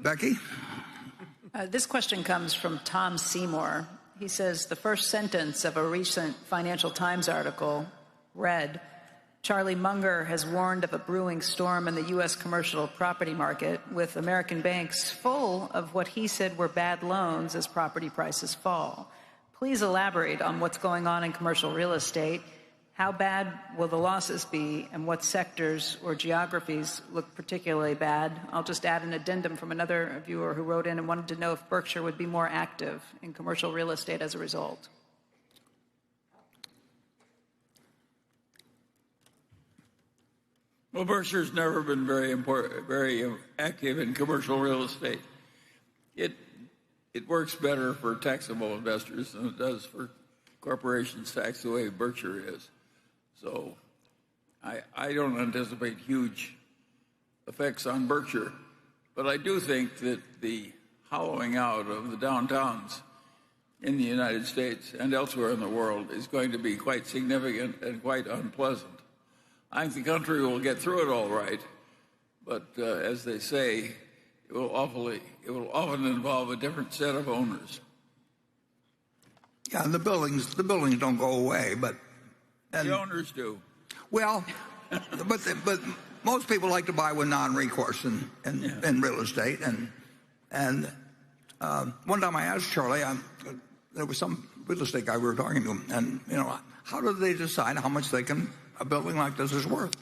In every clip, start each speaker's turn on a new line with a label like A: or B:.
A: Becky?
B: This question comes from Tom Seymour. He says the first sentence of a recent Financial Times article read, Charlie Munger has warned of a brewing storm in the U.S. commercial property market, with American banks full of what he said were bad loans as property prices fall. Please elaborate on what's going on in commercial real estate. How bad will the losses be, and what sectors or geographies look particularly bad? I'll just add an addendum from another viewer who wrote in and wanted to know if Berkshire would be more active in commercial real estate as a result.
C: Well, Berkshire's never been very active in commercial real estate. It works better for taxable investors than it does for corporations taxed the way Berkshire is. So I don't anticipate huge effects on Berkshire. But I do think that the hollowing out of the downtowns in the United States and elsewhere in the world is going to be quite significant and quite unpleasant. I think the country will get through it all right, but as they say, it will often involve a different set of owners.
A: Yeah, and the buildings don't go away, but
C: the owners do.
A: Well, but most people like to buy with non-recourse in real estate, and one time I asked Charlie, there was some real estate guy we were talking to, and how do they decide how much a building like this is worth?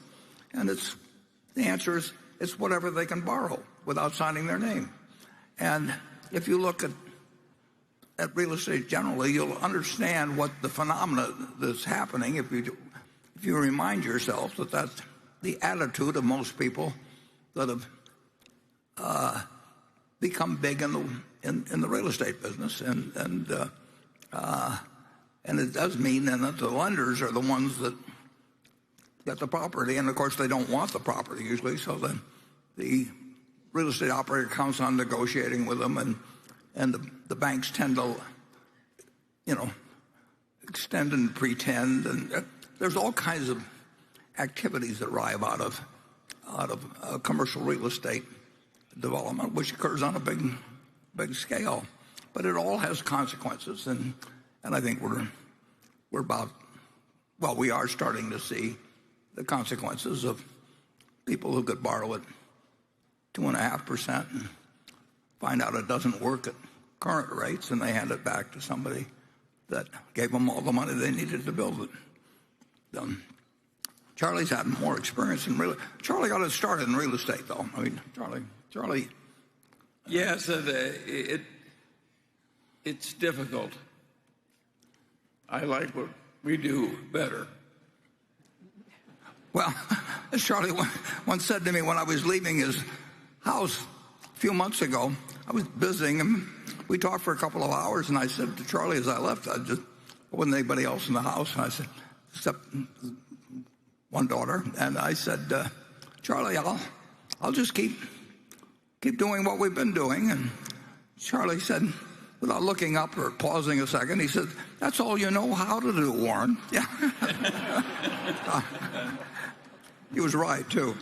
A: And the answer is it's whatever they can borrow without signing their name. And if you look at real estate generally, you'll understand what the phenomena that's happening if you remind yourself that that's the attitude of most people that have become big in the real estate business, and it does mean then that the lenders are the ones that get the property, and of course they don't want the property usually, so then the real estate operator counts on negotiating with them, and the banks tend to extend and pretend, and there's all kinds of activities that arrive out of commercial real estate development, which occurs on a big scale, but it all has consequences, and I think we are starting to see the consequences of people who could borrow at 2.5% and find out it doesn't work at current rates, and they hand it back to somebody that gave them all the money they needed to build it. Charlie's had more experience in real estate. Charlie got it started in real estate, though. I mean, Charlie.
C: Yes, it's difficult. I like what we do better.
A: Well, as Charlie once said to me when I was leaving his house a few months ago, I was visiting him. We talked for a couple of hours, and I said to Charlie as I left, there wasn't anybody else in the house, and I said, except one daughter, and I said, Charlie, I'll just keep doing what we've been doing. And Charlie said, without looking up or pausing a second, he said, that's all you know how to do, Warren. Yeah. He was right, too.